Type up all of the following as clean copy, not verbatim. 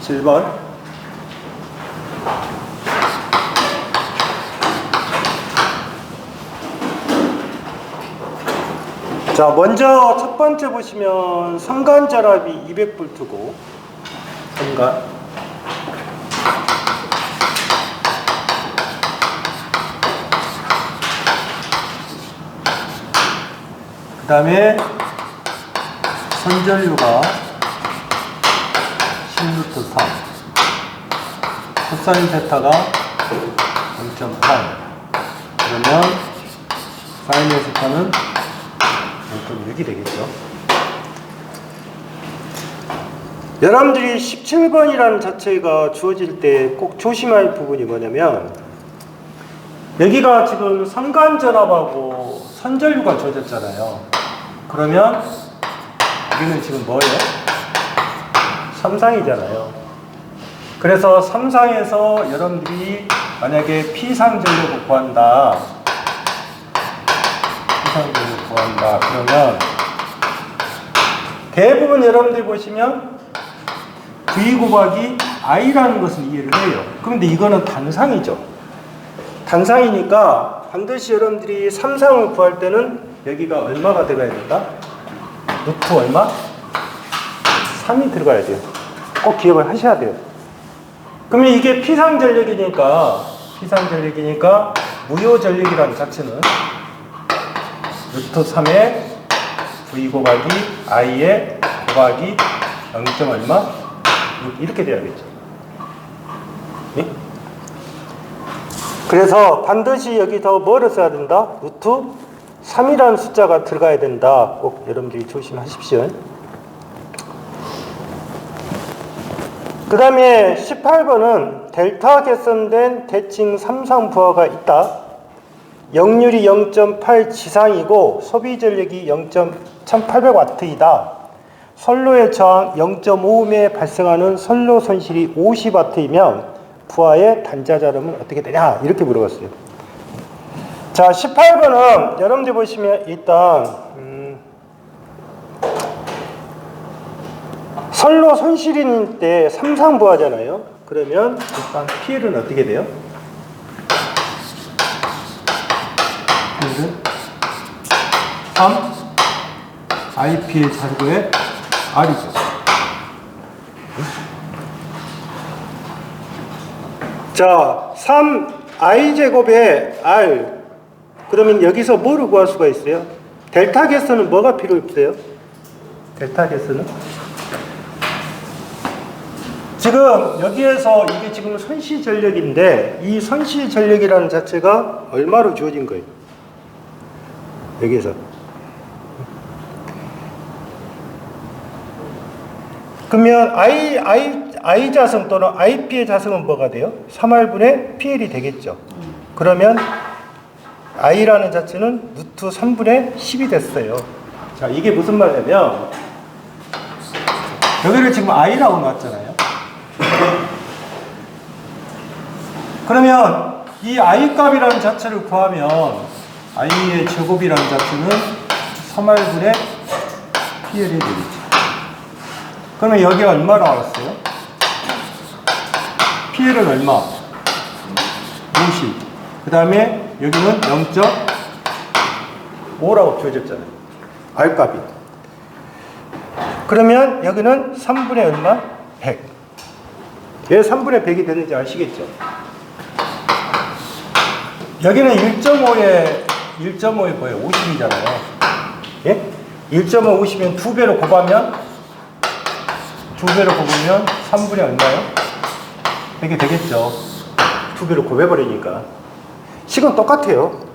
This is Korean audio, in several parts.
17번. 자, 먼저 첫 번째 보시면 선간전압이 200V고, 선간. 그 다음에 선전류가 10루트 3, 코사인 세타가 0.8. 그러면 사인의 세타는 0.6이 되겠죠. 여러분들이 17번이라는 자체가 주어질 때 꼭 조심해야 할 부분이 뭐냐면, 여기가 지금 선간전압하고 선전류가 주어졌잖아요. 그러면 여기는 지금 뭐예요? 삼상이잖아요. 그래서 삼상에서 여러분들이 만약에 P상전력을 구한다, 그러면 대부분 여러분들이 보시면 V 곱하기 I라는 것을 이해를 해요. 그런데 이거는 단상이죠. 단상이니까 반드시 여러분들이 삼상을 구할 때는 여기가 얼마가 들어가야 된다? 루트 얼마? 3이 들어가야 돼요. 꼭 기억을 하셔야 돼요. 그러면 이게 P상전력이니까 무효전력이라는 자체는 루트 3의 V 곱하기 I의 곱하기 0. 얼마? 이렇게 돼야겠죠. 네? 그래서 반드시 여기서 뭐를 써야 된다? 루트 3이라는 숫자가 들어가야 된다. 꼭 여러분들이 조심하십시오. 그 다음에 18번은 델타 개선된 대칭 삼상 부하가 있다. 역률이 0.8 지상이고 소비 전력이 0.1800W이다. 선로의 저항 0.5옴에 발생하는 선로 손실이 50W이면 부하의 단자자름은 어떻게 되냐? 이렇게 물어봤어요. 자, 18번은 여러분들 보시면 일단 선로 손실인 때 삼상 부하잖아요. 그러면 일단 PL은 어떻게 돼요? PL은 3 IPL 자르고의 R이죠. 자, 3i제곱의 R. 그러면 여기서 뭐를 구할 수가 있어요? 델타 개수는 뭐가 필요 없어요? 델타 개수는? 지금 여기에서 이게 지금 손실 전력인데 이 손실 전력이라는 자체가 얼마로 주어진 거예요? 여기에서. 그러면 I 자승 또는 IP의 자승은 뭐가 돼요? 3R분의 PL이 되겠죠. 그러면 I라는 자체는 루트 3분의 10이 됐어요. 자, 이게 무슨 말이냐면 여기를 지금 I라고 놨잖아요. 그러면 이 I 값이라는 자체를 구하면 I의 제곱이라는 자체는 3R분의 PL이 되겠죠. 그러면 여기가 얼마 나왔어요? PL은 얼마? 50. 그 다음에 여기는 0.5라고 주어졌잖아요. R 값이. 그러면 여기는 3분의 얼마? 100. 왜 3분의 100이 됐는지 아시겠죠? 여기는 1.5에 뭐예요? 50이잖아요. 예? 1.5 50이면 2배로 곱하면 3분의 얼마요? 100이 되겠죠. 2배로 곱해버리니까. 식은 똑같아요.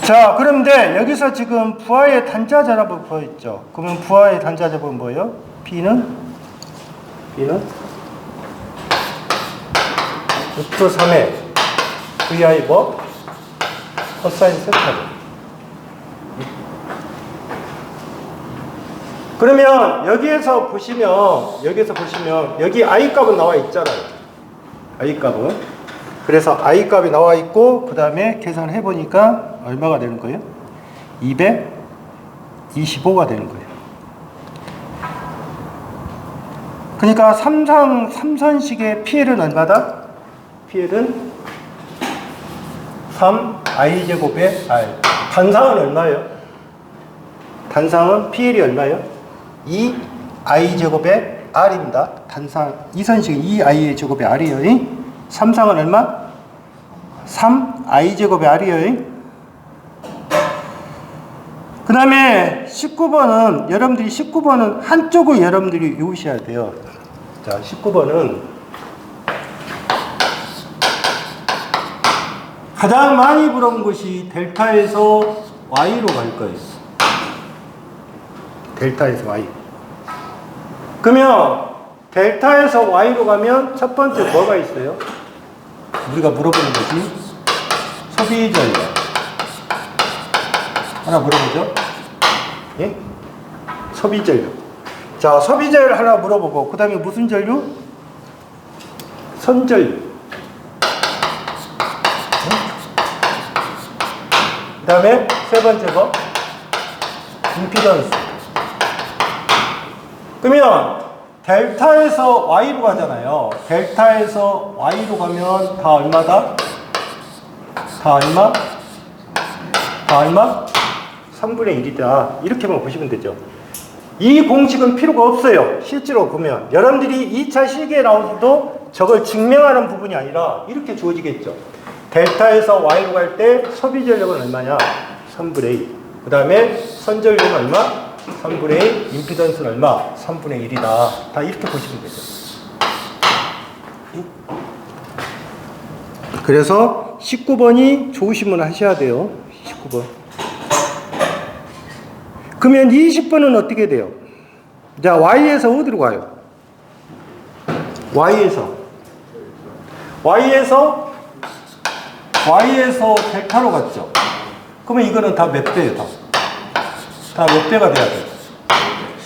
자, 그런데 여기서 지금 부하의 단자전압을 구했죠. 그러면 부하의 단자전압은 뭐예요? B는 루트 3의 VI 뭐? 코사인 세타죠. 그러면 여기에서 보시면 여기 I 값은 나와 있잖아요. I 값은. 그래서 I 값이 나와 있고 그 다음에 계산을 해보니까 얼마가 되는 거예요? 225가 되는 거예요. 그러니까 삼선식의 PL은 얼마다? PL은 3i제곱의 R. 단상은 얼마예요? 단상은 PL이 얼마예요? 2i제곱의 R입니다. 단상 이선식은 2i의 제곱의 R이에요. 삼상은 얼마? 3i제곱의 R이에요. 그 다음에 19번은 여러분들이 19번은 한쪽을 여러분들이 외우셔야 돼요. 자, 19번은 가장 많이 물어본 것이 델타에서 y로 갈 거예요. 델타에서 y. 그러면 델타에서 y로 가면 첫 번째 뭐가 있어요? 우리가 물어보는 것이 소비 전략. 하나 물어보죠. 예? 소비 전략. 자, 소비 전략 하나 물어보고 그 다음에 무슨 전류? 선전류. 그 다음에 세 번째 거 임피던스. 그러면 델타에서 y로 가잖아요. 델타에서 y로 가면 다 얼마다? 다 얼마? 다 얼마? 3분의 1이다. 이렇게만 보시면 되죠. 이 공식은 필요가 없어요. 실제로 보면 여러분들이 2차 실기에 나오도 저걸 증명하는 부분이 아니라 이렇게 주어지겠죠. 델타에서 y로 갈 때 소비 전력은 얼마냐? 3분의 1. 그 다음에 선전력은 얼마? 3분의 1. 임피던스는 얼마? 3분의 1이다. 다 이렇게 보시면 되죠. 그래서 19번이 좋으시면 하셔야 돼요. 19번. 그러면 20번은 어떻게 돼요? 자, y에서 어디로 가요? y에서 델타로 갔죠. 그러면 이거는 다 몇 배예요? 다 몇 배가 돼야 돼요?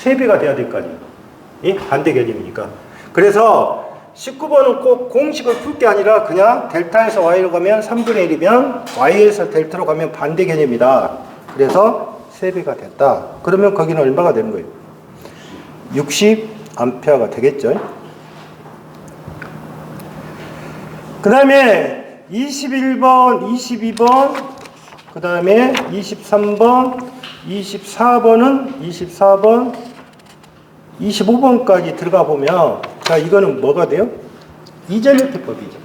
3배가 돼야 될 거 아니에요. 예? 반대 개념이니까. 그래서 19번은 꼭 공식을 풀 게 아니라 그냥 델타에서 y로 가면 3분의 1이면 y에서 델타로 가면 반대 개념이다. 그래서 3배가 됐다. 그러면 거기는 얼마가 되는 거예요? 60A 되겠죠. 그 다음에 21번, 22번, 그 다음에 23번, 24번, 25번까지 들어가 보면, 자, 이거는 뭐가 돼요? 이전력해법이죠.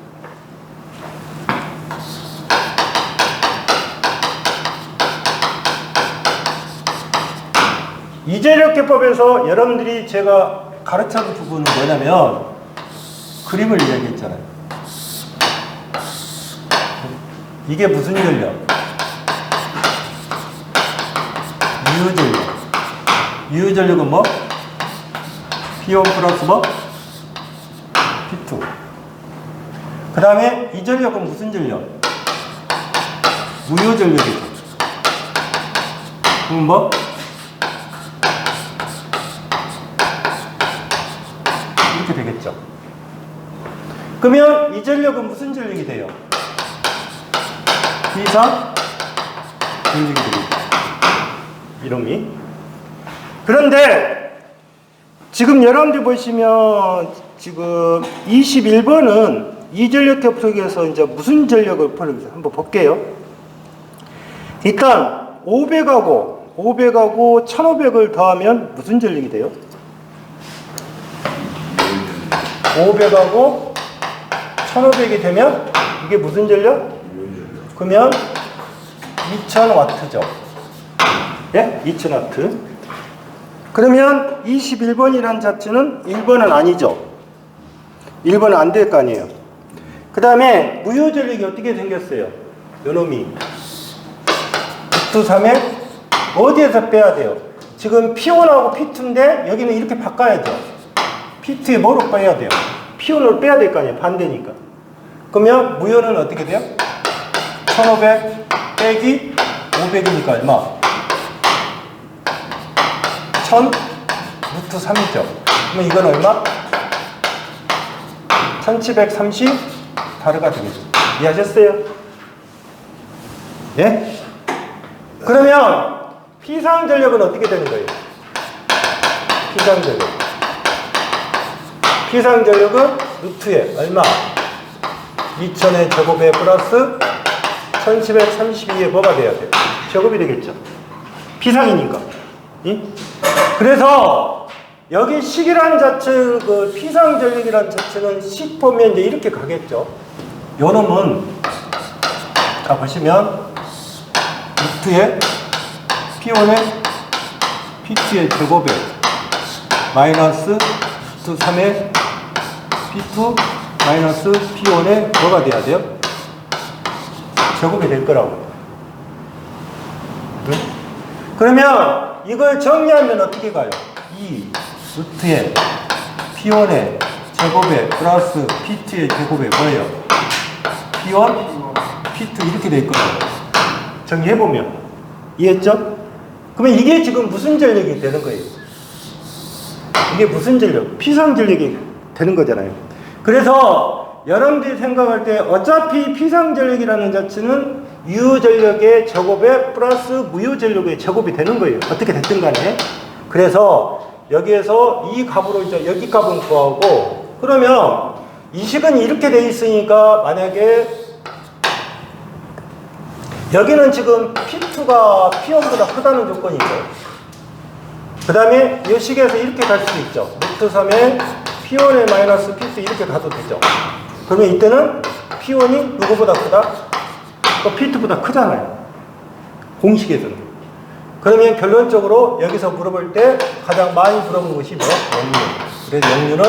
이전력해법에서 여러분들이 제가 가르쳐준 부분은 뭐냐면, 그림을 이야기했잖아요. 이게 무슨 전력? 유전력. 유전력은 뭐? P1 플러스 뭐? P2. 그 다음에 이 전력은 무슨 전력? 무효전력이죠. 그럼 뭐? 이렇게 되겠죠. 그러면 이 전력은 무슨 전력이 돼요? P3 전력이 되겠죠. 이놈이. 그런데 지금 여러분들 보시면 지금 21번은 이전력협 속에서 이제 무슨 전력을 푸는지 한번 볼게요. 일단 500하고 1500을 더하면 무슨 전력이 돼요? 500하고 1500이 되면 이게 무슨 전력? 그러면 2000W죠. 예? 2000W. 그러면 21번이라는 자체는 1번은 아니죠. 1번은 안 될 거 아니에요. 그 다음에 무효전력이 어떻게 생겼어요? 요놈이 6-3에 어디에서 빼야 돼요? 지금 P1하고 P2인데 여기는 이렇게 바꿔야죠. P2에 뭐로 빼야 돼요? P1으로 빼야 될 거 아니에요. 반대니까. 그러면 무효는 어떻게 돼요? 1500 빼기 500이니까 얼마? 1000 루트 3이죠. 그러면 이건 얼마? 1730 다르가 되겠죠. 이해하셨어요? 예? 그러면 피상 전력은 어떻게 되는 거예요? 피상 전력. 피상전력은 루트에 얼마? 2000의 제곱에 플러스 1732에 뭐가 돼야 돼요? 제곱이 되겠죠. 피상이니까. 응? 그래서 여기 식이라는 자체, 그 피상전력이라는 자체는 식 보면 이제 이렇게 가겠죠. 요 놈은, 자, 보시면, 루트에 P1의 P2의 제곱에 마이너스 루트 3의 P2 마이너스 P1의 뭐가 돼야 돼요? 제곱이 될 거라고. 응? 그러면 이걸 정리하면 어떻게 가요? 2 루트에 P1의 제곱에 플러스 P2의 제곱에 뭐예요? P1, P2 이렇게 될 거예요. 정리해보면. 이해했죠? 그러면 이게 지금 무슨 전력이 되는 거예요? 이게 무슨 전력? 피상전력이 되는 거잖아요. 그래서 여러분들이 생각할 때 어차피 피상전력이라는 자체는 유전력의 제곱에 플러스 무유전력의 제곱이 되는 거예요. 어떻게 됐든 간에. 그래서 여기에서 이 값으로 이제 여기 값은 구하고, 그러면 이 식은 이렇게 돼 있으니까 만약에 여기는 지금 P2가 P1보다 크다는 조건이죠. 그 다음에 이 식에서 이렇게 갈 수도 있죠. 루트 3에 P1의 마이너스 P2 이렇게 가도 되죠. 그러면 이때는 P1이 누구보다 크다? 또 P2보다 크잖아요. 공식에서는. 그러면 결론적으로 여기서 물어볼 때 가장 많이 물어본 것이 뭐? 역류. 그래서 역류는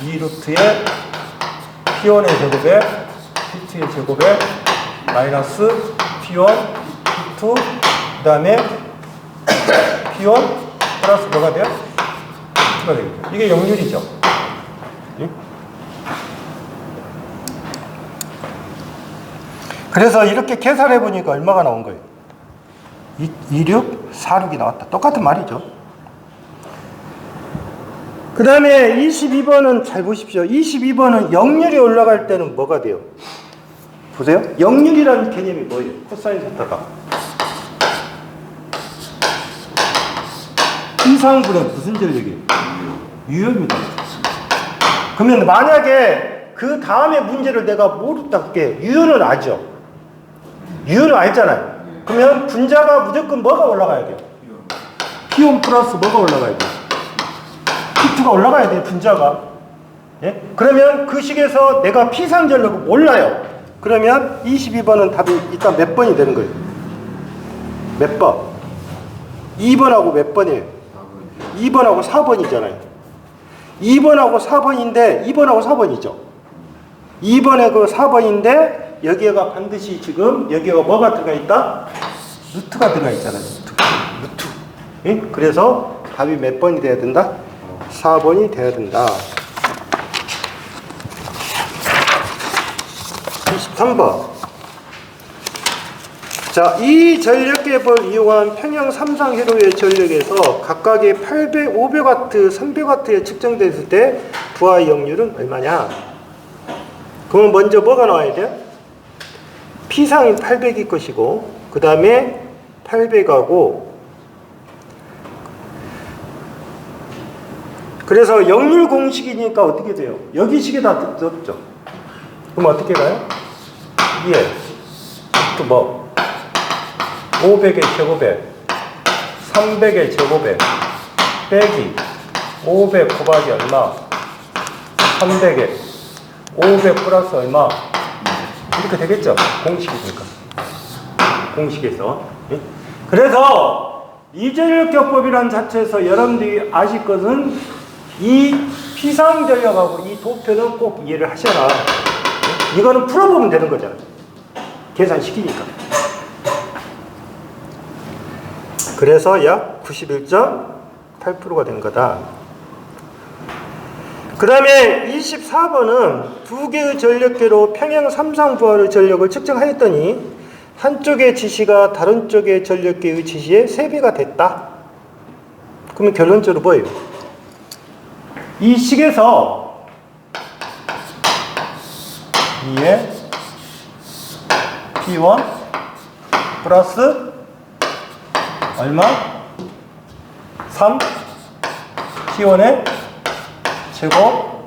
2루트의 P1의 제곱에 P2의 제곱에 마이너스 P1, P2, 그 다음에 P1 플러스 뭐가 돼요? P2가 되겠죠. 이게 역률이죠. 그래서 이렇게 계산해 보니까 얼마가 나온 거예요? 26, 46이 나왔다. 똑같은 말이죠. 그 다음에 22번은 잘 보십시오. 22번은 역률이 올라갈 때는 뭐가 돼요? 보세요. 역률이라는 개념이 뭐예요? 코사인 세타가 피상분의 무슨 전력이에요? 유효입니다. 그러면 만약에 그 다음에 문제를 내가 모르다 할게. 유효는 알죠? 유효는 알잖아요. 그러면 분자가 무조건 뭐가 올라가야 돼요? P1 플러스 뭐가 올라가야 돼요? P2가 올라가야 돼요, 분자가. 예? 그러면 그 식에서 내가 피상전력을 몰라요. 그러면 22번은 답이 일단 몇 번이 되는 거예요? 몇 번? 2번하고 몇 번이에요? 2번하고 4번이잖아요. 2번하고 4번인데 2번하고 4번이죠. 2번에 그 4번인데 여기가 반드시 지금 여기가 뭐가 들어가 있다? 루트가 들어가 있잖아요. 루트. 예? 그래서 답이 몇 번이 돼야 된다? 4번이 돼야 된다. 23번. 자, 이 전력계법을 이용한 평형 3상 회로의 전력에서 각각의 800, 500W, 300W에 측정됐을 때 부하 역률은 얼마냐? 그러면 먼저 뭐가 나와야 돼요? P상이 800일 것이고, 그 다음에 800하고, 그래서 역률 공식이니까 어떻게 돼요? 여기 식에다 넣었죠. 그럼 어떻게 가요? 예. 또 뭐? 500의 제곱에 300의 제곱에 빼기 500 곱하기 얼마? 300에 500 플러스 얼마? 이렇게 되겠죠? 공식이니까. 공식에서. 그래서 이전력격법이라는 자체에서 여러분들이 아실 것은 이 피상전력하고 이 도표는 꼭 이해를 하셔라. 이거는 풀어보면 되는 거잖아요. 계산시키니까. 그래서 약 91.8%가 된 거다. 그 다음에 24번은 두 개의 전력계로 평행 3상 부하의 전력을 측정하였더니 한쪽의 지시가 다른 쪽의 전력계의 지시의 3배가 됐다. 그러면 결론적으로 뭐예요? 이 식에서 2의 P1 플러스 얼마? 3 P1의 제곱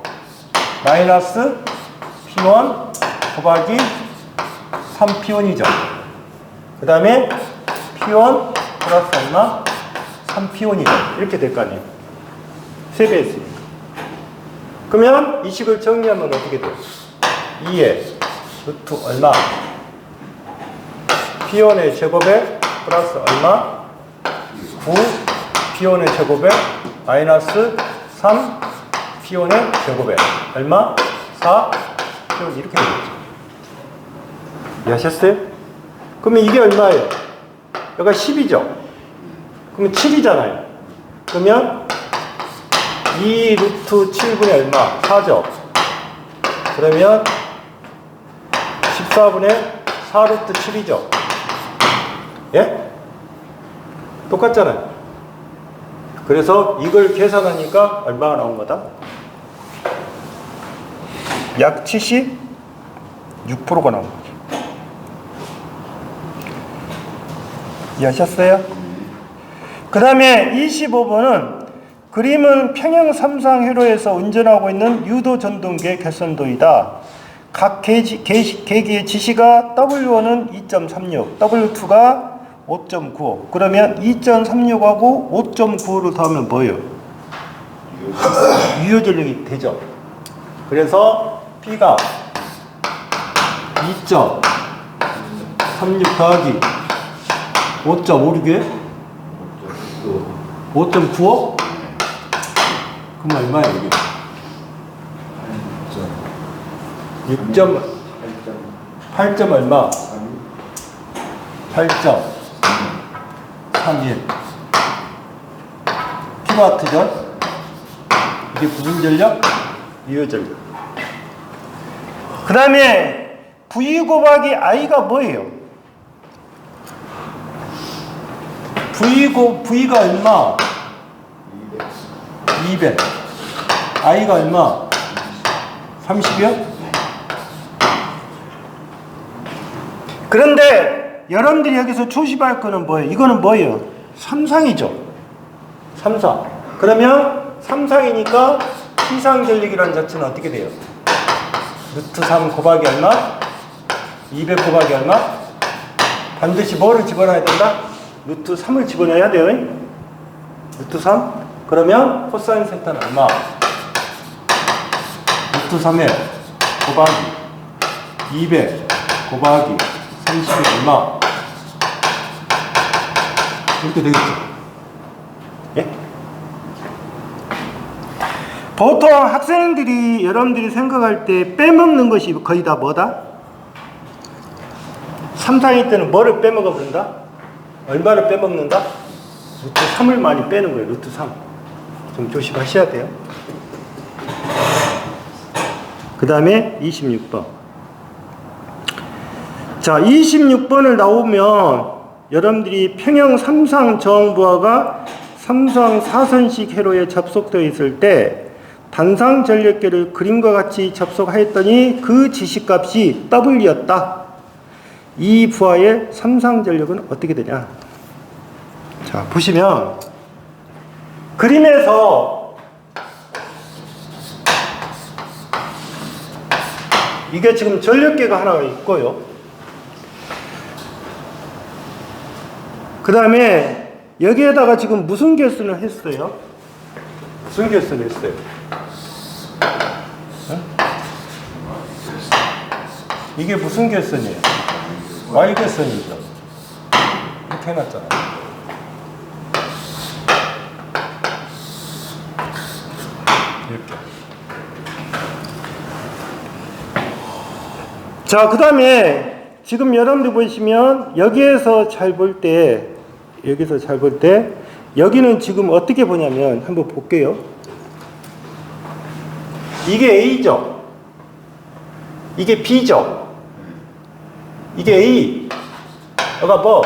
마이너스 P1 곱하기 3P1이죠. 그 다음에 P1 플러스 얼마? 3P1이죠. 이렇게 될 거 아니에요. 3배 했으니까. 그러면 이 식을 정리하면 어떻게 돼요? 2에 루트 얼마? P1의 제곱에 플러스 얼마? 9 P1의 제곱에 마이너스 3 P1의 제곱에 얼마? 4 P1 이렇게 되겠죠. 이해하셨어요? 그러면 이게 얼마예요? 여기가 10이죠. 그러면 7이잖아요. 그러면 2 루트 7분의 얼마? 4죠. 그러면 14분의 4 루트 7이죠. 예? 똑같잖아요. 그래서 이걸 계산하니까 얼마가 나온 거다? 약 76%가 나온 거죠. 이해하셨어요? 그 다음에 25번은 그림은 평형 삼상 회로에서 운전하고 있는 유도 전동계 개선도이다. 각 계기의 지시가 W1은 2.36, W2가 5.95. 그러면 2.36하고 5.95를 더하면 뭐예요? 유효전력이 되죠. 그래서 P가 2.36 더하기 5.56에 5.95? 그럼 얼마야 이게? 8점 얼마? 8.31 피와트죠? 이게 무슨 전력? 유효 전력. 그 다음에 V 곱하기 I가 뭐예요? V가 얼마? 200. I가 얼마? 30이요? 그런데 여러분들이 여기서 조심할 거는 뭐예요? 이거는 뭐예요? 삼상이죠. 삼상. 그러면 삼상이니까 피상전력이라는 자체는 어떻게 돼요? 루트 3 곱하기 얼마? 200 곱하기 얼마? 반드시 뭐를 집어넣어야 된다? 루트 3을 집어넣어야 돼요. 루트 3? 그러면 코사인 세타는 얼마? 루트 3에 곱하기 200 곱하기 30이 얼마? 이렇게 되겠죠. 예? 보통 학생들이 여러분들이 생각할 때 빼먹는 것이 거의 다 뭐다? 삼상일 때는 뭐를 빼먹어 버린다? 얼마를 빼먹는다? 루트 3을 많이 빼는 거예요. 루트 3. 좀 조심하셔야 돼요. 그 다음에 26번. 자, 26번을 나오면 여러분들이 평형 삼상 저항부하가 삼상 사선식 회로에 접속되어 있을 때 단상 전력계를 그림과 같이 접속하였더니 그 지시값이 W였다. 이 부하의 삼상 전력은 어떻게 되냐? 자, 보시면 그림에서 이게 지금 전력계가 하나 있고요. 그 다음에 여기에다가 지금 무슨 결선을 했어요? 무슨 결선을 했어요? 이게 무슨 결선이에요? Y 결선이죠. 이렇게 해놨잖아요. 이렇게. 자, 그 다음에 지금 여러분들 보시면 여기에서 잘 볼 때, 여기는 지금 어떻게 보냐면 한번 볼게요. 이게 A죠. 이게 B죠. 이게 A. 여기가 뭐?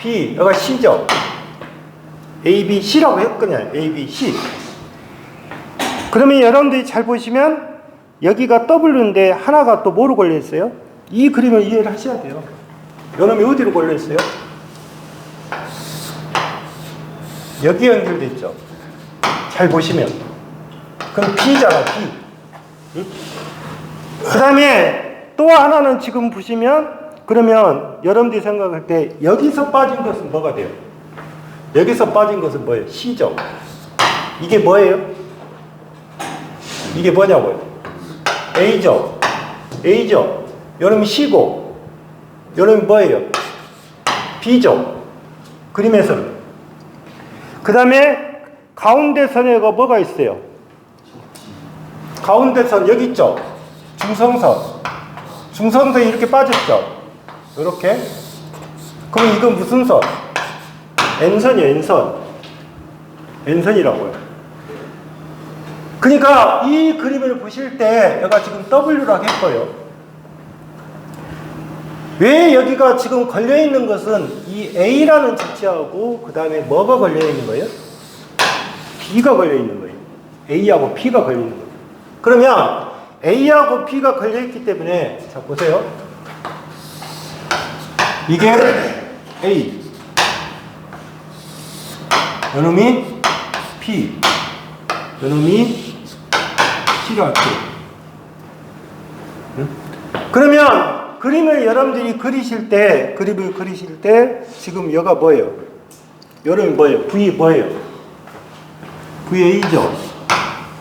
B. 여기가 C죠. A, B, C라고 했거든요. A, B, C. 그러면 여러분들이 잘 보시면 여기가 W인데 하나가 또 뭐로 걸려있어요? 이 그림을 이해를 하셔야 돼요. 요놈이 어디로 걸려있어요? 여기 연결돼 있죠. 잘 보시면. 그럼 B잖아, B. 그 다음에 또 하나는 지금 보시면, 그러면 여러분들이 생각할 때 여기서 빠진 것은 뭐가 돼요? 여기서 빠진 것은 뭐예요? C죠. 이게 뭐예요? 이게 뭐냐고요? A죠. A죠. 요놈이 C고, 요놈이 뭐예요? B죠. 그림에서는. 그 다음에 가운데 선에 뭐가 있어요? 가운데 선 여기 있죠? 중성선. 중성선이 이렇게 빠졌죠? 이렇게. 그럼 이건 무슨 선? N선이에요, N선. N선이라고요. 그러니까 이 그림을 보실 때 여기가 지금 W라고 했고요. 왜 여기가 지금 걸려있는 것은 이 A라는 자체하고 그 다음에 뭐가 걸려있는 거예요? B가 걸려있는 거예요. A하고 B가 걸려있는 거예요. 그러면 A하고 B가 걸려있기 때문에, 자 보세요. 이게 A, 요놈이 P, 요놈이 C로 할게요. 그러면 그림을 여러분들이 그리실 때, 지금 여가 뭐예요? 요놈이 뭐예요? V 뭐예요? VA죠.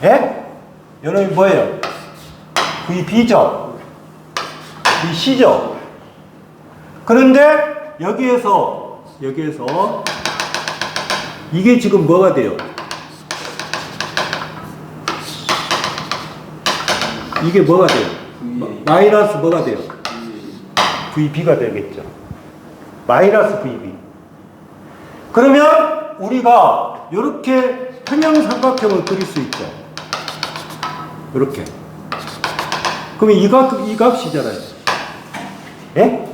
예? 요놈이 뭐예요? VB죠. VC죠. 그런데 여기에서 이게 지금 뭐가 돼요? 이게 뭐가 돼요? 마이너스 뭐가 돼요? VB가 되겠죠. 마이너스 VB. 그러면 우리가 이렇게 평형삼각형을 그릴 수 있죠. 이렇게. 그러면 이 값이잖아요. 예?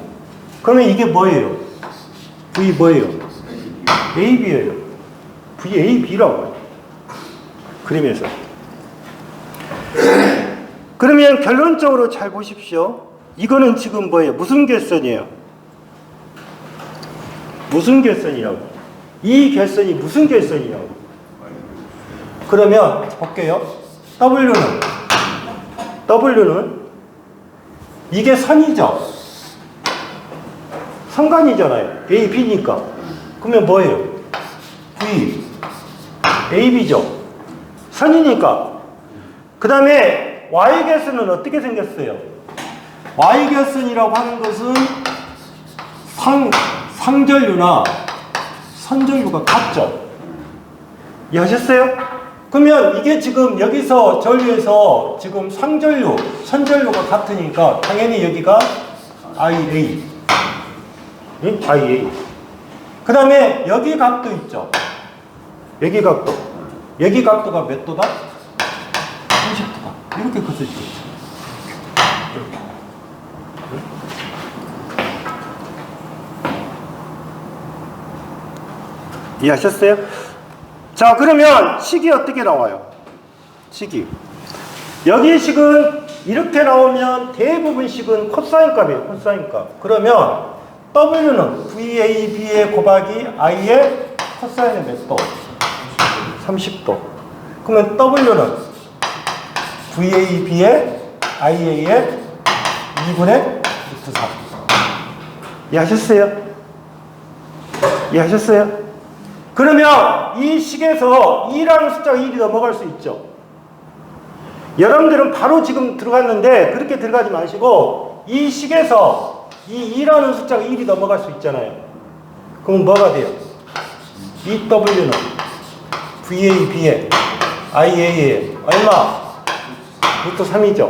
그러면 이게 뭐예요? V 뭐예요? AB예요. VAB라고요. 그림에서. 그러면 결론적으로 잘 보십시오. 이거는 지금 뭐예요? 무슨 결선이에요? 무슨 결선이라고? 이 결선이 무슨 결선이냐고? 그러면 볼게요. W는 이게 선이죠. 선간이잖아요. A, B니까. 그러면 뭐예요? V, AB죠. 선이니까. 그 다음에 Y결선은 어떻게 생겼어요? Y결선이라고 하는 것은 상전류나 선전류가 같죠. 이해하셨어요? 그러면 이게 지금 여기서 전류에서 지금 상전류, 선전류가 같으니까 당연히 여기가 IA. 응? IA. 그 다음에 여기 각도 있죠. 여기 각도. 여기 각도가 몇 도다? 30도다. 이렇게 그려지겠죠. 이렇게. 응? 이해하셨어요? 자, 그러면 식이 어떻게 나와요? 식이. 여기 식은 이렇게 나오면 대부분 식은 코사인 값이에요. 코사인 값. 그러면 W는 VAB의 곱하기 I의 코사인은 몇 도? 30도. 그러면 W는 VAB의 IA의 2분의 루트 3. 이해하셨어요? 이해하셨어요? 그러면 이 식에서 2라는 숫자가 1이 넘어갈 수 있죠. 여러분들은 바로 지금 들어갔는데 그렇게 들어가지 마시고 이 식에서 이 2라는 숫자가 1이 넘어갈 수 있잖아요. 그럼 뭐가 돼요? EW는 VAB의 IA의 얼마? 루트 3이죠.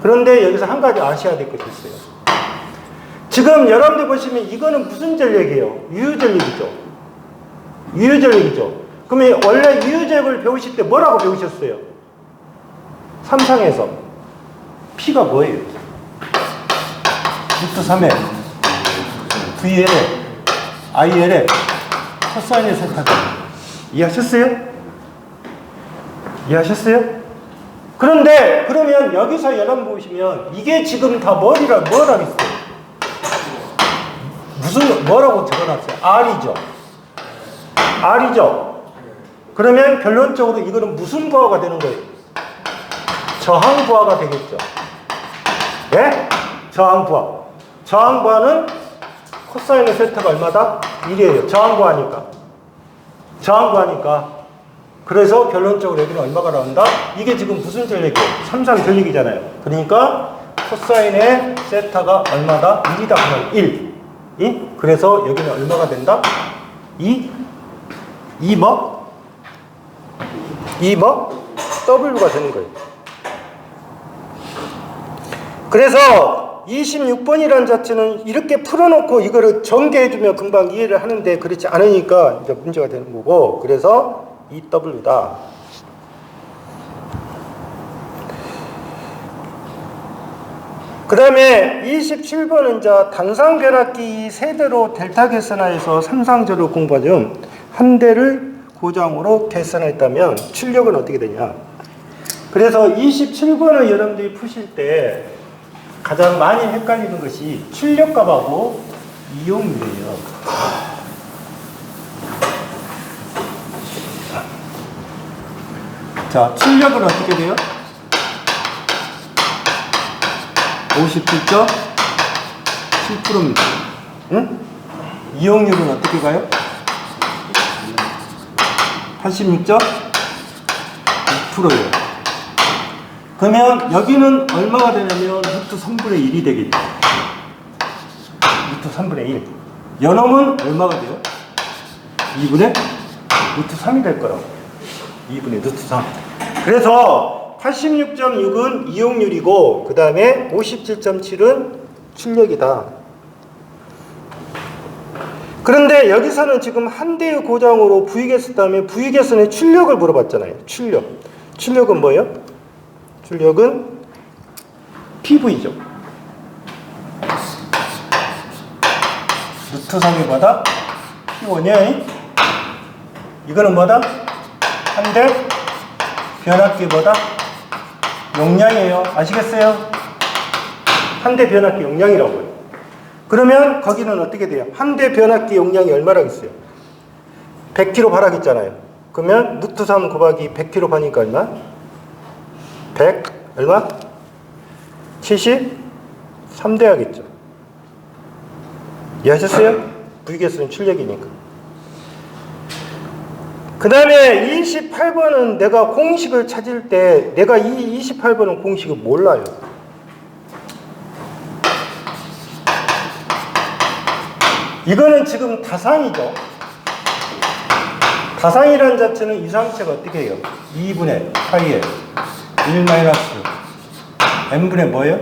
그런데 여기서 한 가지 아셔야 될 것이 있어요. 지금 여러분들 보시면 이거는 무슨 전력이에요? 유효전력이죠. 유효전력이죠. 그러면 원래 유효전력을 배우실 때 뭐라고 배우셨어요? 삼상에서 P가 뭐예요? 루트 3에 VL에 IL에 코사인의 세타죠. 이해하셨어요? 이해하셨어요? 그런데 그러면 여기서 여러분 보시면 이게 지금 다 뭐라고 있어요? 뭐라고 적어놨어요? R이죠. R이죠. 그러면 결론적으로 이거는 무슨 거가 되는 거예요? 저항부하가 되겠죠. 네? 저항부하. 저항부하는 코사인의 세타가 얼마다? 1이에요. 저항부하니까. 그래서 결론적으로 여기는 얼마가 나온다? 이게 지금 무슨 전력이에요? 삼상 전력이잖아요. 그러니까 코사인의 세타가 얼마다? 1이다. 그러면 1. 그래서 여기는 얼마가 된다? 2 뭐? W가 되는 거예요. 그래서 26번이라는 자체는 이렇게 풀어놓고 이거를 전개해주면 금방 이해를 하는데 그렇지 않으니까 이제 문제가 되는 거고, 그래서 EW다. 그 다음에 27번은 이제 단상 변압기 세대로 델타 계산하여서 삼상절을 공부하죠. 한 대를 고장으로 계산했다면 출력은 어떻게 되냐. 그래서 27번을 여러분들이 푸실 때 가장 많이 헷갈리는 것이 출력값하고 이용률이에요. 자, 출력은 어떻게 돼요? 57.7%입니다. 응? 이용률은 어떻게 가요? 86.6%예요. 그러면 여기는 얼마가 되냐면 루트 3분의 1이 되겠죠. 루트 3분의 1. 연놈은 얼마가 돼요? 2분의 루트 3이 될 거라고. 2분의 루트 3. 그래서 86.6은 이용률이고, 그 다음에 57.7은 출력이다. 그런데 여기서는 지금 한 대의 고장으로 부위개수다음에 부위개수의 출력을 물어봤잖아요. 출력은 뭐예요? 출력은 PV죠. 루트 3이 뭐다? P1이야. 이거는 뭐다? 한 대 변압기 뭐다? 용량이에요. 아시겠어요? 한 대 변압기 용량이라고요. 그러면 거기는 어떻게 돼요? 한 대 변압기 용량이 얼마라고 있어요? 100kg 바라겠잖아요. 그러면 루트 3 곱하기 100kg 바니까 얼마? 100 얼마? 73 돼야겠죠. 이해하셨어요? 부위개수는 출력이니까. 그 다음에 28번은 내가 공식을 찾을 때 내가 이 28번은 공식을 몰라요. 이거는 지금 다상이죠. 다상이라는 자체는 이상체가 어떻게 해요? 2분의 파이에 1 마이너스 n분의 뭐예요?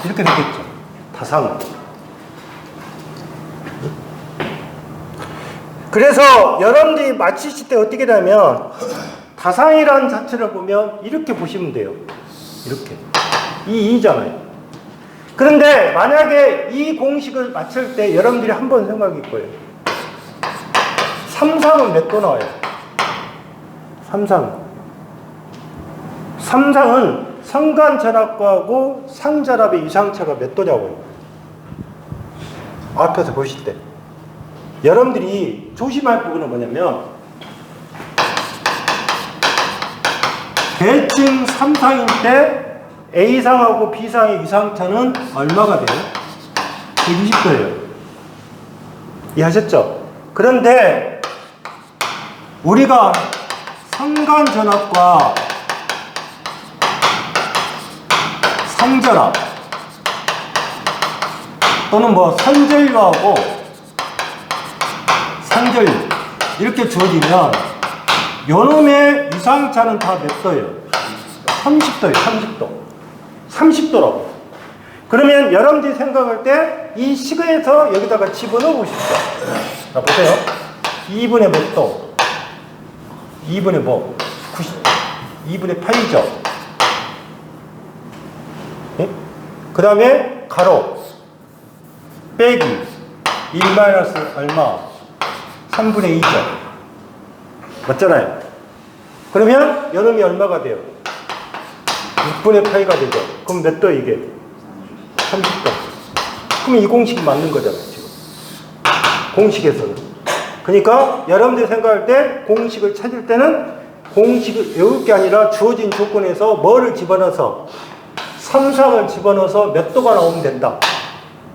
이렇게 되겠죠. 다상은. 그래서 여러분들이 맞히실 때 어떻게 되냐면 다상이라는 자체를 보면 이렇게 보시면 돼요. 이렇게. 이 2잖아요. 그런데 만약에 이 공식을 맞출 때 여러분들이 한번 생각할 거예요. 삼상은 몇 도 나와요? 삼상은 상간전압과하고 상전압의 이상차가 몇 도냐고요? 앞에서 보실 때. 여러분들이 조심할 부분은 뭐냐면 대칭 3상일 때 A상하고 B상의 이상차는 얼마가 돼요? 120도예요. 이해하셨죠? 그런데 우리가 상간전압과 상전압 또는 뭐 선전류하고 상전류 이렇게 주어지면 요놈의 이상차는 다 몇 도예요? 30도예요. 30도라고. 그러면 여러분들이 생각할 때 이 식에서 여기다가 집어넣어 보십시오. 자, 보세요. 2분의 몇 도? 2분의 뭐? 2분의 8이죠. 네? 그 다음에 가로 빼기 1 마이너스 얼마? 3분의 2죠. 맞잖아요. 그러면 요놈이 얼마가 돼요? 6분의 8가 되죠. 그럼 몇 도 이게? 30도. 그럼 이 공식이 맞는 거잖아요, 지금. 공식에서는. 그러니까 여러분들이 생각할 때 공식을 찾을 때는 공식을 외울 게 아니라 주어진 조건에서 뭐를 집어넣어서 3상을 집어넣어서 몇 도가 나오면 된다.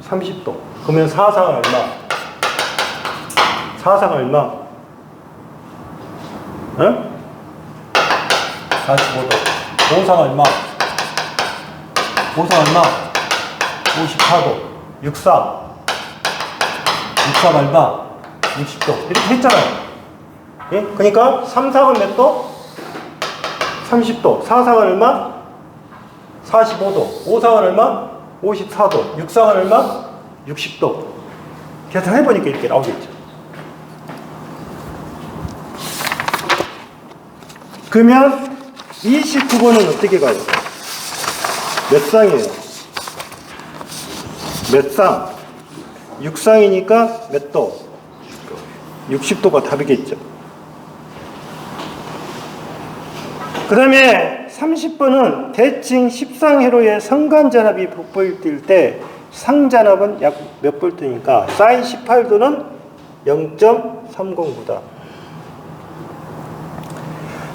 30도. 그러면 4상은 얼마? 4상은 얼마? 응? 45도. 5상 얼마? 5상 얼마? 54도. 6상. 6상 얼마? 60도. 이렇게 했잖아요. 예? 그러니까 3상은 몇 도? 30도. 4상은 얼마? 45도. 5상은 얼마? 54도. 6상은 얼마? 60도. 계산해보니까 이렇게 나오겠죠. 그러면 29번은 어떻게 가요? 몇 상이에요? 몇 상? 6상이니까 몇 도? 60도가 답이겠죠. 그 다음에 30번은 대칭 10상회로의 성간전압이 북볼트일 때 상전압은 약 몇 볼트니까 사인 18도는 0.309다.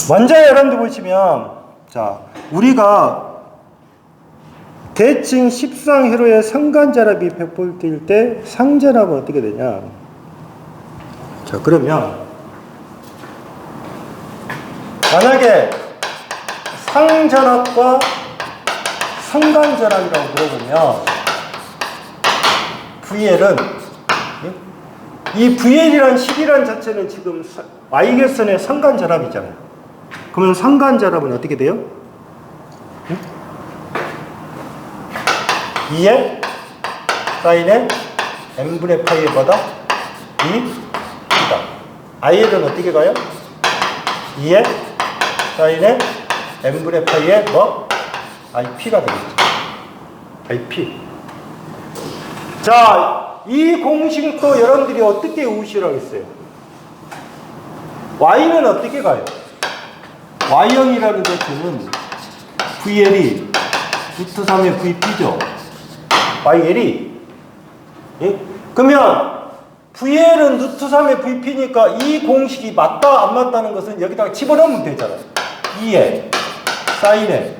먼저 여러분들 보시면, 자, 우리가 대칭 10상회로의 성간전압이 100볼트일 때 상전압은 어떻게 되냐? 자, 그러면 만약에 상전압과 성간전압이라고 물어보면 VL은 이 VL이란 식이란 자체는 지금 Y개선의 상간전압이잖아요. 그러면 상간전압은 어떻게 돼요? 2에 사인에 n분의 파이에 받아 2다. IL은 어떻게 가요? 2에 사인에 n분의 파이에 뭐? IP가 되겠죠. IP. 자, 이 공식도 여러분들이 어떻게 외우시라고 했어요? Y는 어떻게 가요? Y형이라는 것은 VL이 루트 3의 VP죠. YL이. 예? 그러면 VL은 루트 3의 VP니까 이 공식이 맞다 안 맞다는 것은 여기다가 집어넣으면 되잖아요. 2에 사인에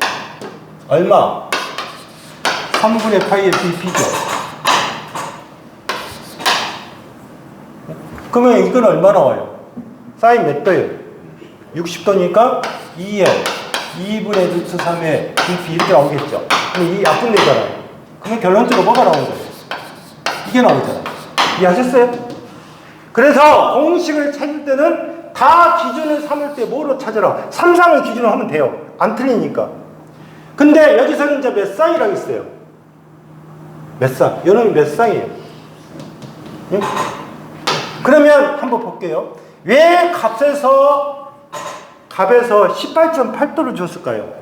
얼마? 3분의 파이의 VP죠. 그러면 이건 얼마 나와요? 사인 몇 도예요? 60도니까 2에 2분의 루트 3의 VP 이렇게 나오겠죠. 그럼 이 약분되잖아요. 그러면 결론적으로 뭐가 나오는 거예요? 이게 나오잖아요. 이해하셨어요? 그래서 공식을 찾을 때는 다 기준을 삼을 때 뭐로 찾으라? 3상을 기준으로 하면 돼요. 안 틀리니까. 근데 여기서는 이제 몇 쌍이라고 있어요? 몇 쌍? 이놈이 몇 쌍이에요? 응? 그러면 한번 볼게요. 왜 값에서 18.8도를 줬을까요?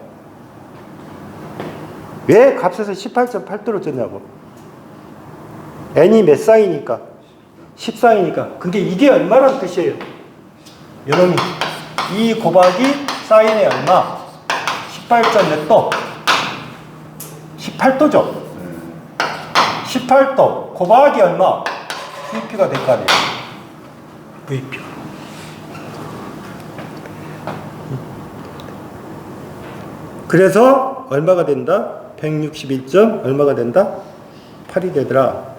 왜 값에서 18.8도를 줬냐고. n이 몇 쌍이니까? 10쌍이니까. 근데 이게 얼마란 뜻이에요? 이놈이 2 곱하기 사인의 얼마? 18점 몇 도? 18도죠. 18도 곱하기 얼마? VP가 될 거 아니에요. VP. 그래서 얼마가 된다? 161점 얼마가 된다? 8이 되더라.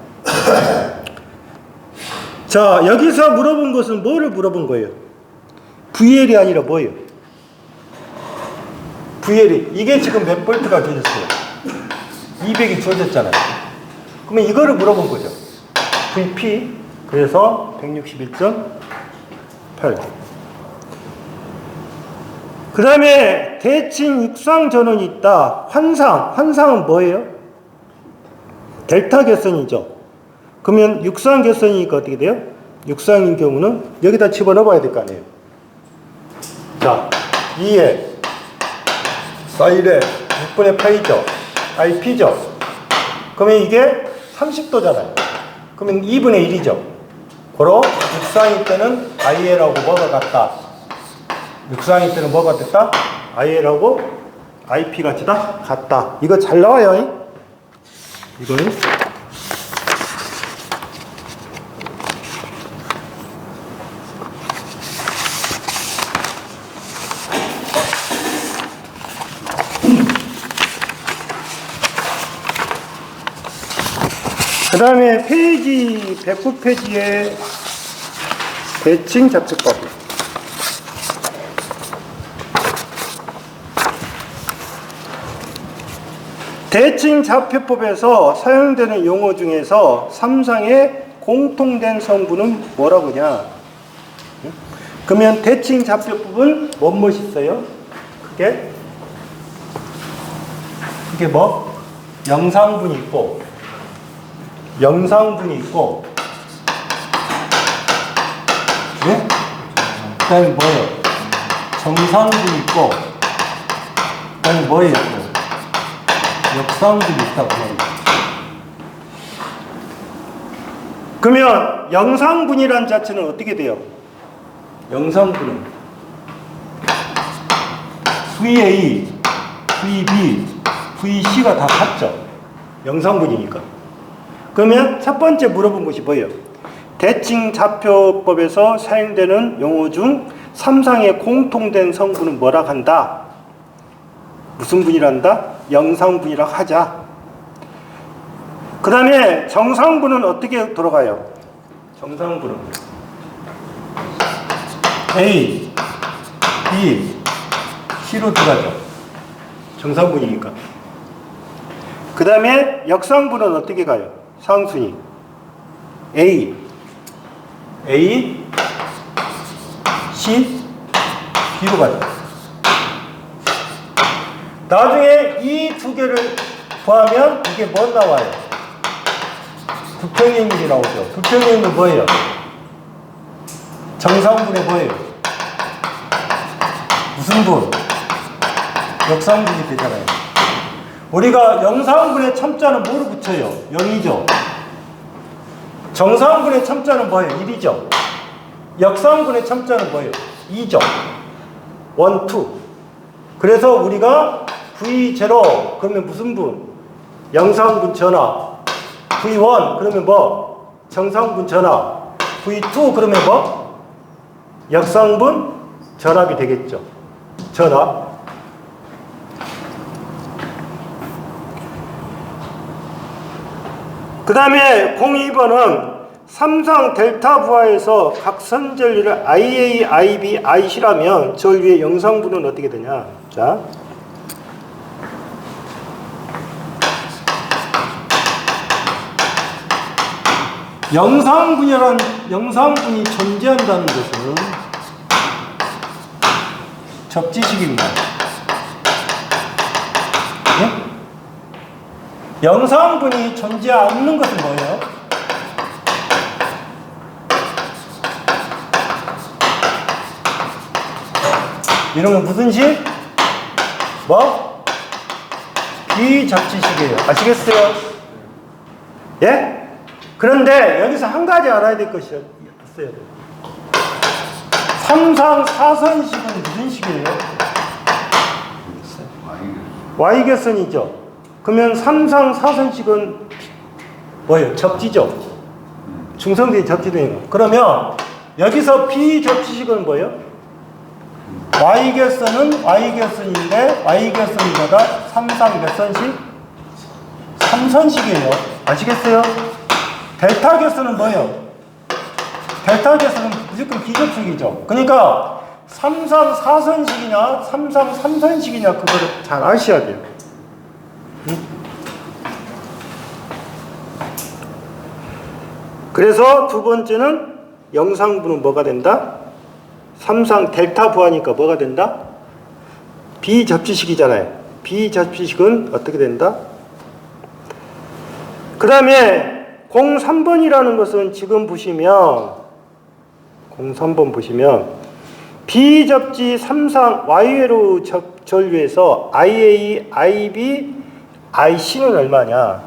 자, 여기서 물어본 것은 뭐를 물어본 거예요? VL이 아니라 뭐예요? VL이 이게 지금 몇 볼트가 주어졌어요? 200이 주어졌잖아요. 그러면 이거를 물어본 거죠. VP. 그래서 161.8. 그 다음에 대칭 육상 전원이 있다. 환상은 뭐예요? 델타 개선이죠. 그러면 육상 개선이니까 어떻게 돼요? 육상인 경우는 여기다 집어넣어봐야 될 거 아니에요. 자, 2에 사인에 6분의 파이죠. IP죠. 그러면 이게 30도잖아요. 그러면 2분의 1이죠. 고로 육상일 때는 IL하고 뭐가 같다? 육상일 때는 뭐가 됐다? IL하고 IP가 같다. 이거 잘 나와요. 이거는 그 다음에 페이지 109페이지에 대칭 잡표법. 대칭 잡표법에서 사용되는 용어 중에서 삼상의 공통된 성분은 뭐라고 하냐? 그러면 대칭 잡표법은 뭐뭇 있어요? 그게 뭐? 영상분이 있고, 영상분이 있고, 예? 그 다음에 뭐예요? 정상분이 있고, 그 다음에 뭐예요? 역상분이 있다고 해요. 그러면 영상분이란 자체는 어떻게 돼요? 영상분은 VA, VB, VC가 다 같죠? 영상분이니까. 그러면 첫 번째 물어본 것이 뭐예요? 대칭 잡표법에서 사용되는 용어 중 삼상의 공통된 성분은 뭐라 한다? 무슨 분이란다? 영상분이라 하자. 그 다음에 정상분은 어떻게 돌아가요? 정상분은 A, B, C로 들어가죠. 정상분이니까. 그 다음에 역상분은 어떻게 가요? 상순이 A, C, B로 가죠. 나중에 이 두 개를 구하면 이게 뭐 나와요? 부평의 인물이 나오죠. 부평의 인물 뭐예요? 정상분의 뭐예요? 무슨 분? 역상분이 되잖아요. 우리가 영상분의 첨자는 뭐로 붙여요? 0이죠. 정상분의 첨자는 뭐예요? 1이죠. 역상분의 첨자는 뭐예요? 2죠. 1, 2. 그래서 우리가 V0 그러면 무슨 분? 영상분 전화. V1 그러면 뭐? 정상분 전화. V2 그러면 뭐? 역상분 전압이 되겠죠. 전압. 그 다음에 02번은 삼상 델타 부하에서 각선 전류를 IA, IB, IC라면 저 위에 영상분은 어떻게 되냐? 자. 영상분이 존재한다는 것은 접지식입니다. 네? 영상분이 존재하지 않는 것은 뭐예요? 이런 건 무슨 식? 뭐? 비접지식이에요. 아시겠어요? 예? 그런데 여기서 한 가지 알아야 될 것이 있어요. 삼상 사선식은 무슨 식이에요? Y개선이죠. 그러면 삼상 사선식은 뭐예요? 접지죠. 중성대에 접지되는 거. 그러면 여기서 비접지식은 뭐예요? Y개선은 Y개선인데 Y개선보다 삼상 몇 선식? 3선식이에요. 아시겠어요? 델타 개수는 뭐예요? 델타 개수는 무조건 비접촉이죠. 그러니까 삼상 4선식이냐 삼상 3선식이냐 그거를 잘 아셔야 돼요. 그래서 두 번째는 영상분은 뭐가 된다? 삼상 델타 부하니까 뭐가 된다? 비접지식이잖아요. 비접지식은 어떻게 된다? 그 다음에 03번이라는 것은 지금 보시면 03번 보시면 비접지 삼상 Y회로 전류에서 IA, IB, IC는 얼마냐?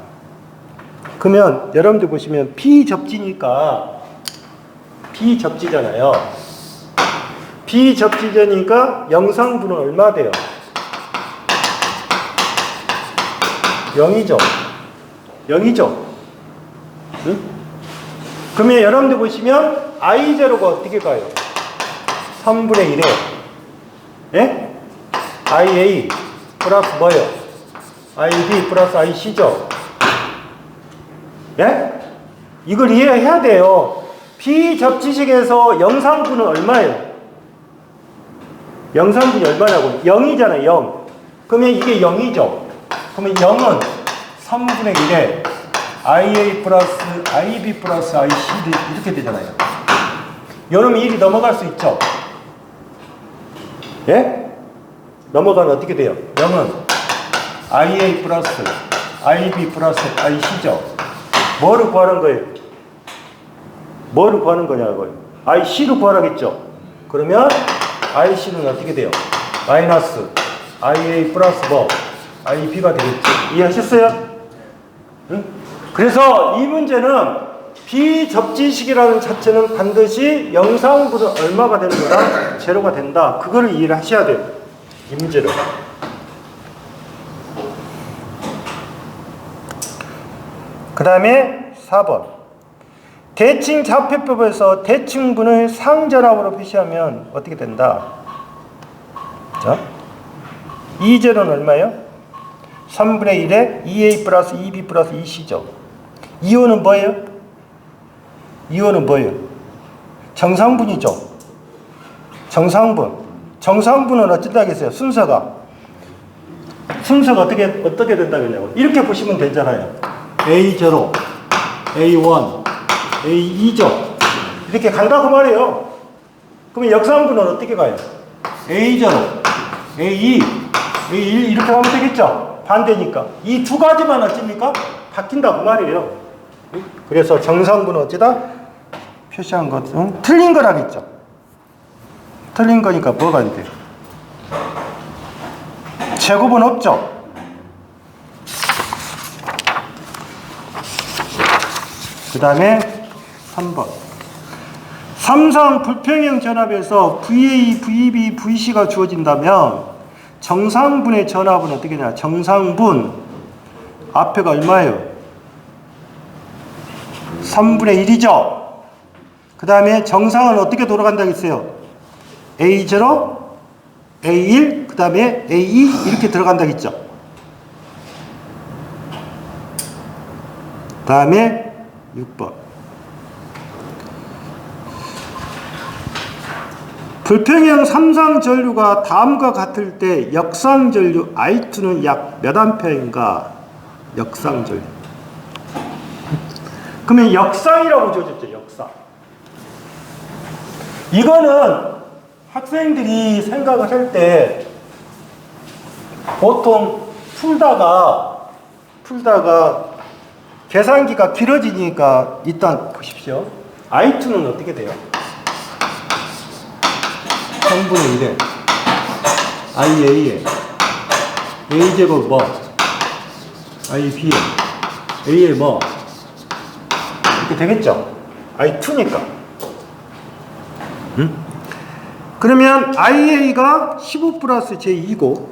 그러면 여러분들 보시면 비접지니까 비접지잖아요. 비접지자니까 영상분은 얼마 돼요? 0이죠. 0이죠. 응? 그러면 여러분들 보시면 I0가 어떻게 가요? 3분의 1에 예? IA 플러스 뭐예요? IB 플러스 IC죠. 예? 이걸 이해해야 돼요. 비접지식에서 영상분은 얼마예요? 영상분이 얼마냐고? 0이잖아요. 0. 그러면 이게 0이죠. 그러면 0은 3분의 1에 IA 플러스 IB 플러스 IC 이렇게 되잖아요. 요놈이 1이 넘어갈 수 있죠? 예? 넘어가면 어떻게 돼요? 0은 IA 플러스 IB 플러스 IC죠. 뭐를 구하는 거예요? 뭐를 구하는 거냐고요? IC를 구하라겠죠? 그러면 IC는 어떻게 돼요? 마이너스 IA 플러스 뭐? IB가 되겠죠. 이해하셨어요? 응? 그래서 이 문제는 비접지식이라는 자체는 반드시 영상분은 얼마가 되는 거다? 제로가 된다. 그거를 이해를 하셔야 돼요. 이 문제를. 그 다음에 4번. 대칭 좌표법에서 대칭분을 상전압으로 표시하면 어떻게 된다? 자, 2제로는 얼마예요? 3분의 1에 2a 플러스 2b 플러스 2c죠. 2호는 뭐예요? 2호는 뭐예요? 정상분이죠. 정상분. 정상분은 어찌다겠어요? 순서가 어떻게 된다겠냐고. 이렇게 보시면 되잖아요. A0, A1, A2죠. 이렇게 간다고 말이에요. 그러면 역상분은 어떻게 가요? A0, A2, A1 이렇게 가면 되겠죠? 반대니까. 이 두 가지만 어찌입니까? 바뀐다고 말이에요. 그래서 정상분은 어찌다? 표시한 것은 틀린 거라겠죠. 틀린 거니까 뭐가 안 돼요? 제곱은 없죠. 그 다음에 3번. 삼상 불평형 전압에서 VA, VB, VC가 주어진다면 정상분의 전압은 어떻게 되냐? 정상분 앞에가 얼마예요? 3분의 1이죠. 그 다음에 정상은 어떻게 돌아간다고 했어요? A0, A1, 그 다음에 A2 이렇게 들어간다고 했죠. 그 다음에 6번. 불평형 삼상전류가 다음과 같을 때 역상전류 I2는 약 몇 암페어인가? 역상전류. 그러면 역상이라고 줘줬죠. 역상. 이거는 학생들이 생각을 할 때 보통 풀다가 계산기가 길어지니까 일단 보십시오. I2는 어떻게 돼요? 3분의 1에 IA에 A제곱 뭐? IB에 A에 뭐? 이렇게 되겠죠? I2니까. 응? 그러면 IA가 15 플러스 제2고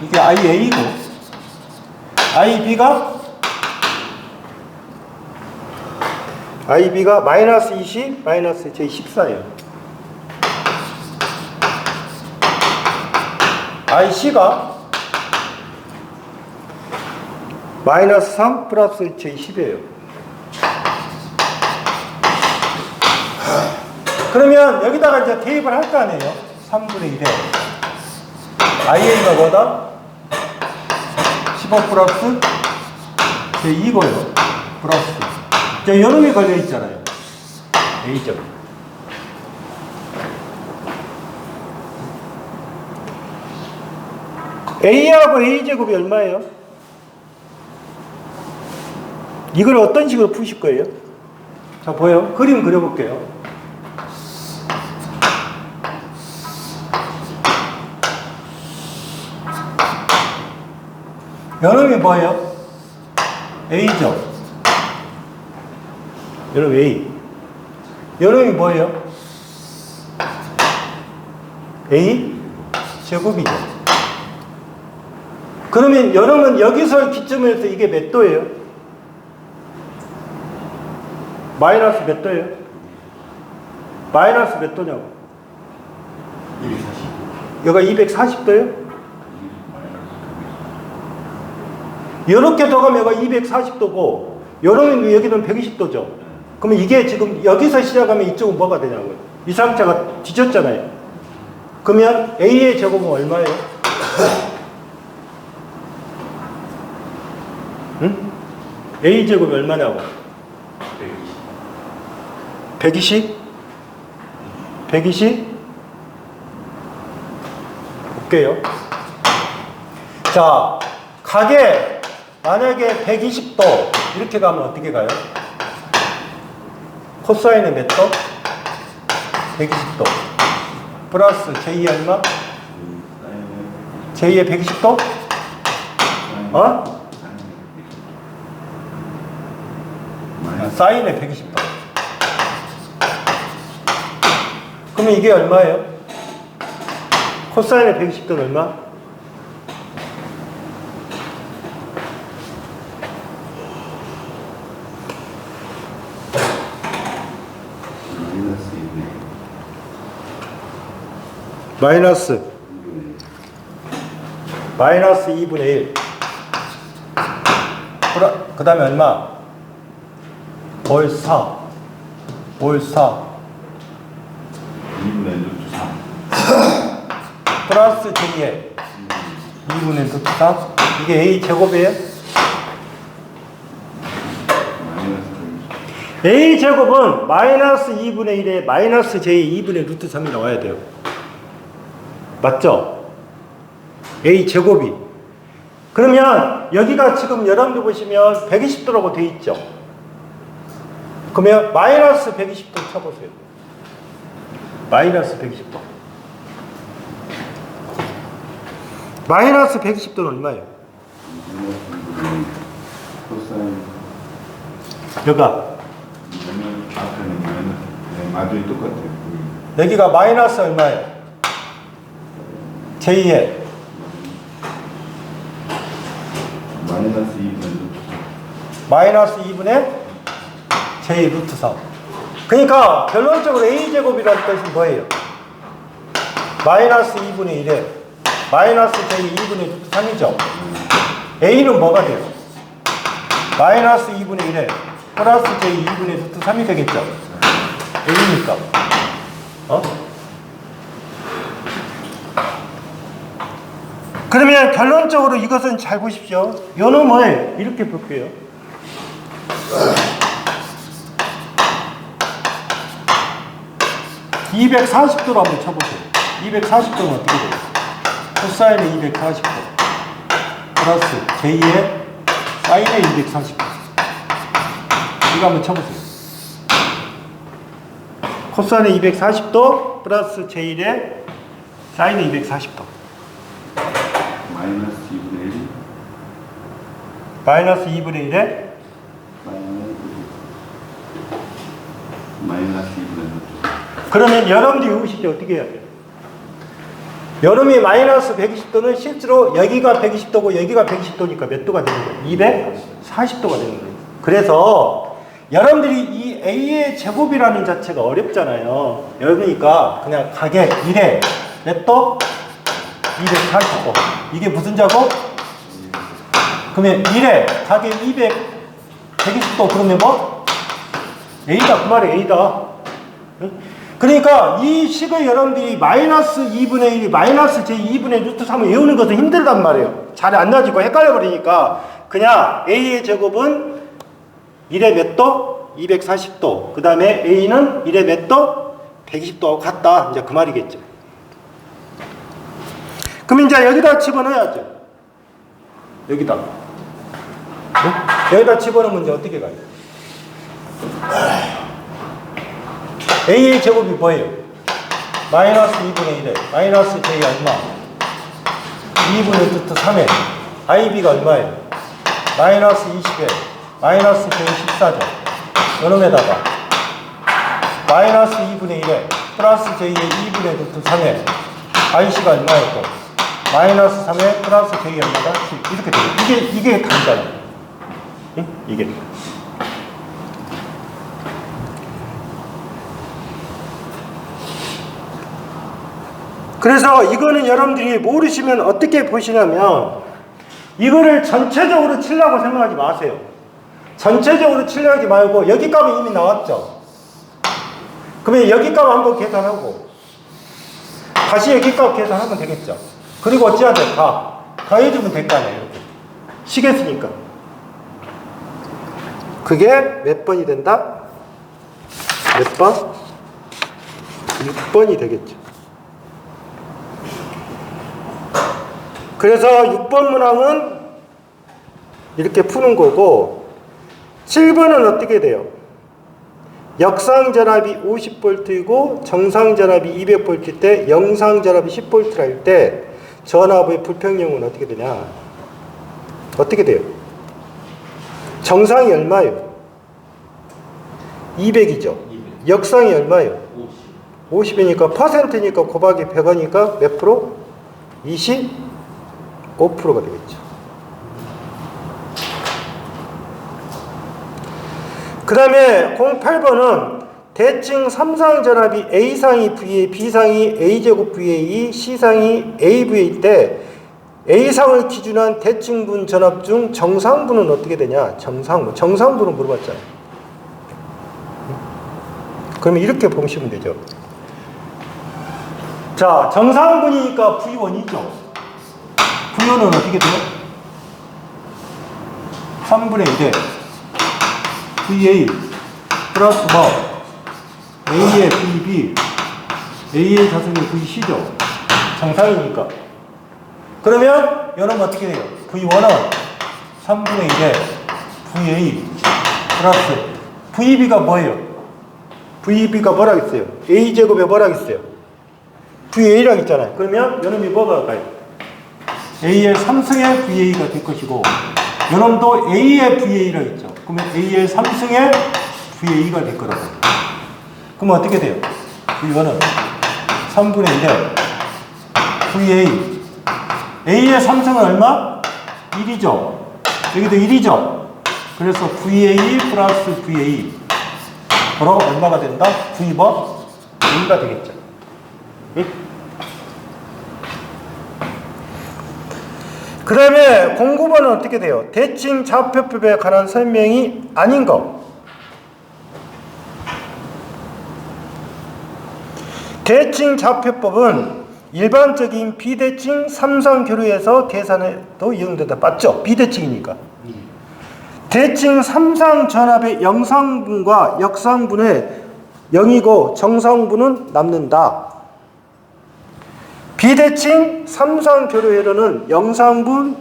이게 IA고 IB가 마이너스 20 마이너스 제14예요. IC가 마이너스 3 플러스 제10이에요. 그러면 여기다가 이제 대입을 할 거 아니에요? 3분의 1에 IA가 뭐다? 15 플러스 제2고요. 플러스 자, 요놈이 걸려 있잖아요. A점. A하고 A제곱이 얼마예요? 이걸 어떤 식으로 푸실 거예요? 자, 보여요? 그림 그려볼게요. 요놈이 뭐예요? A죠. 요놈 A. 요놈이 뭐예요? A 제곱이죠. 그러면 요놈은 여기서 기점에서 이게 몇 도예요? 마이너스 몇 도예요? 마이너스 몇 도냐고? 240. 여기가 240도예요? 이렇게 더 가면 여기가 240도고 요러면 여기는 120도죠. 그러면 이게 지금 여기서 시작하면 이쪽은 뭐가 되냐고요. 이 상태가 뒤졌잖아요. 그러면 A의 제곱은 얼마예요? 응? A 제곱이 얼마냐고? 120? 120? 볼게요. 자, 각에 만약에 120도 이렇게 가면 어떻게 가요? 코사인의 몇 도? 120도 플러스 J의 얼마? J의 120도? 어? 사인의 120도. 그러면 이게 얼마예요? 코사인의 120도는 얼마? 마이너스 2분의 1. 그 다음에 얼마? 올 4. 2분의 루트 3 플러스 J에 2분의 루트 3. 이게 A 제곱이에요? A 제곱은 마이너스 2분의 1에 마이너스 J 2분의 루트 3이 나와야 돼요. 맞죠? A 제곱이. 그러면 여기가 지금 여러분들 보시면 120도라고 돼 있죠? 그러면 마이너스 120도 쳐보세요. 마이너스 120도. 마이너스 120도는 얼마예요? 여기가 앞에는 마이너스 마주이 똑같아요. 여기가 마이너스 얼마예요? J에 마이너스 2분의 루트 3 마이너스 2분의 J 루트 3. 그러니까 결론적으로 A제곱이라는 뜻이 뭐예요? 마이너스 2분의 1에 마이너스 J 2분의 루트 3이죠. A는 뭐가 돼요? 마이너스 2분의 1에 플러스 J 2분의 루트 3이 되겠죠. A니까. 그러면 결론적으로 이것은 잘 보십시오. 요 놈을 이렇게 볼게요. (240도로) 한번 쳐보세요. 240도는 어떻게 돼요? 코사인의 240도 플러스 J의 사인의 240도. 이거 한번 쳐보세요. 코사인의 240도 플러스 J의 사인의 240도. 마이너스 2분의 1 마이너스 2분의 1에 마이너스 2분의 루트 그러면 여러분들이 외우실 때 어떻게 해야 돼요? 여름이 마이너스 120도는 실제로 여기가 120도고 여기가 120도니까 몇 도가 되는 거예요? 240도가 되는 거예요. 그래서 여러분들이 이 A의 제곱이라는 자체가 어렵잖아요. 그러니까 그냥 가게 1에 몇 도? 240도. 이게 무슨 작업? 그러면 1에 가게 120도 그러면 뭐? A다 그 말이 A다. 그러니까 이 식을 여러분들이 마이너스 2분의 1, 마이너스 제 2분의 루트 3을 외우는 것은 힘들단 말이에요. 잘 안 나지고 헷갈려 버리니까 그냥 A의 제곱은 1에 몇 도? 240도. 그 다음에 A는 1에 몇 도? 120도하고 같다. 이제 그 말이겠죠. 그럼 이제 여기다 집어넣어야죠. 여기다. 네? 여기다 집어넣으면 이제 어떻게 가요? A의 제곱이 뭐예요? 마이너스 2분의 1에 마이너스 J 얼마? 2분의 루트 3에 IB가 얼마예요? 마이너스 20에 마이너스 J 14죠. 요놈에다가 마이너스 2분의 1에 플러스 J의 2분의 루트 3에 IC가 얼마였고 마이너스 3에 플러스 J 얼마가 10 이렇게 돼요. 이게 답이잖아요. 응? 이게. 그래서 이거는 여러분들이 모르시면 어떻게 보시냐면 이거를 전체적으로 치려고 생각하지 마세요. 전체적으로 치려고 하지 말고 여기 값은 이미 나왔죠. 그러면 여기 값 한번 계산하고 다시 여기 값 계산하면 되겠죠. 그리고 어찌해야 돼? 다 더해주면 될 거 아니에요. 이렇게 시겠으니까. 그게 몇 번이 된다? 몇 번? 6번이 되겠죠. 그래서 6번 문항은 이렇게 푸는 거고 7번은 어떻게 돼요? 역상전압이 50V이고 정상전압이 200V 때 영상전압이 10V라 할 때 전압의 불평형은 어떻게 되냐? 어떻게 돼요? 정상이 얼마예요? 200이죠. 역상이 얼마예요? 50이니까 퍼센트니까 곱하기 100이니까 몇 프로? 25%가 되겠죠. 그 다음에 08번은 대칭 3상 전압이 A상이 VA, B상이 A제곱 VA, C상이 AVA 때 A상을 기준한 대칭분 전압 중 정상분은 어떻게 되냐? 정상분. 정상분은 물어봤잖아요. 그러면 이렇게 보시면 되죠. 자, 정상분이니까 V1이죠. V1은 어떻게 돼요? 3분의 1에 VA 플러스 뭐 A의 VB, A의 자승의 VC죠. 정상이니까. 그러면 여러분 어떻게 돼요? V1은 3분의 1에 VA 플러스 VB가 뭐예요? VB가 뭐라고 했어요? A제곱에 뭐라고 했어요? VA라고 했잖아요. 그러면 여러분이 뭐가 갈까요? A의 3승의 VA가 될 것이고 여러분도 A의 VA라고 했죠. 그러면 A의 3승의 VA가 될 거라고. 그럼 어떻게 돼요? V1은 3분의 1에 VA A의 3승은 얼마? 1이죠. 여기도 1이죠. 그래서 VA 플러스 VA 바로 얼마가 된다? V번 A가 되겠죠. 응? 그 다음에 09번은 어떻게 돼요? 대칭 좌표법에 관한 설명이 아닌 거. 대칭 좌표법은 일반적인 비대칭 3상 교류에서 계산에도 이용된다. 맞죠? 비대칭이니까. 대칭 3상 전압의 영상분과 역상분의 0이고 정상분은 남는다. 비대칭 3상 교류회로는 영상분,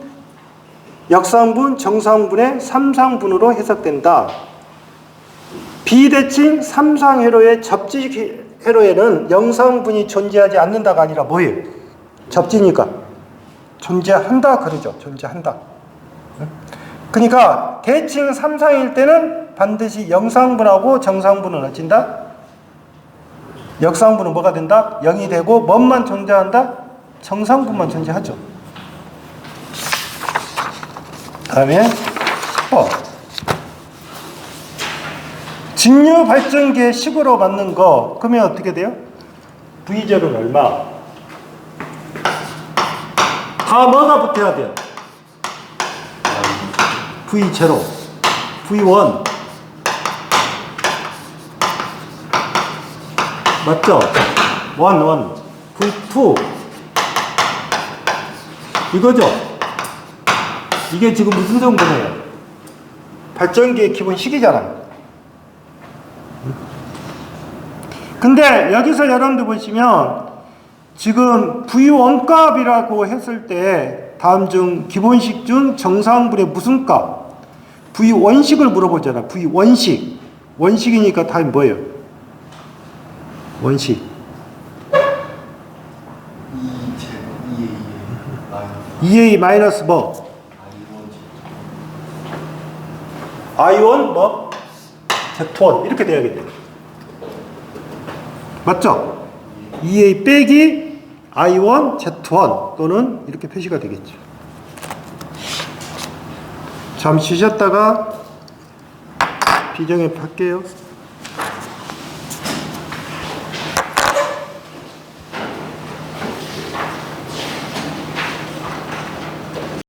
역상분, 정상분의 3상분으로 해석된다. 비대칭 3상 회로의 접지 회로에는 영상분이 존재하지 않는다가 아니라 뭐예요? 접지니까 존재한다 그러죠. 존재한다. 그러니까 대칭 3상일 때는 반드시 영상분하고 정상분은 어찐다? 역상분은 뭐가 된다? 0이 되고 뭔만 존재한다? 정상분만 존재하죠. 다음에 10번 직류 발전기의 식으로 맞는 거 그러면 어떻게 돼요? V0는 얼마? 다 뭐가 붙어야 돼요? V0, V1 맞죠? 1, V2 이거죠? 이게 지금 무슨 정도예요? 발전기의 기본식이잖아요. 근데 여기서 여러분들 보시면 지금 V1 값이라고 했을 때 다음 중 기본식 중 정상분의 무슨 값? V1식을 물어보잖아. V1식. 원식이니까 답이 뭐예요? 원식. 2A 마이너스 뭐? I1 뭐? Z1 이렇게 돼야겠네. 맞죠? 2A 빼기 I1 Z1 또는 이렇게 표시가 되겠죠. 잠시 쉬셨다가 비정에 할게요.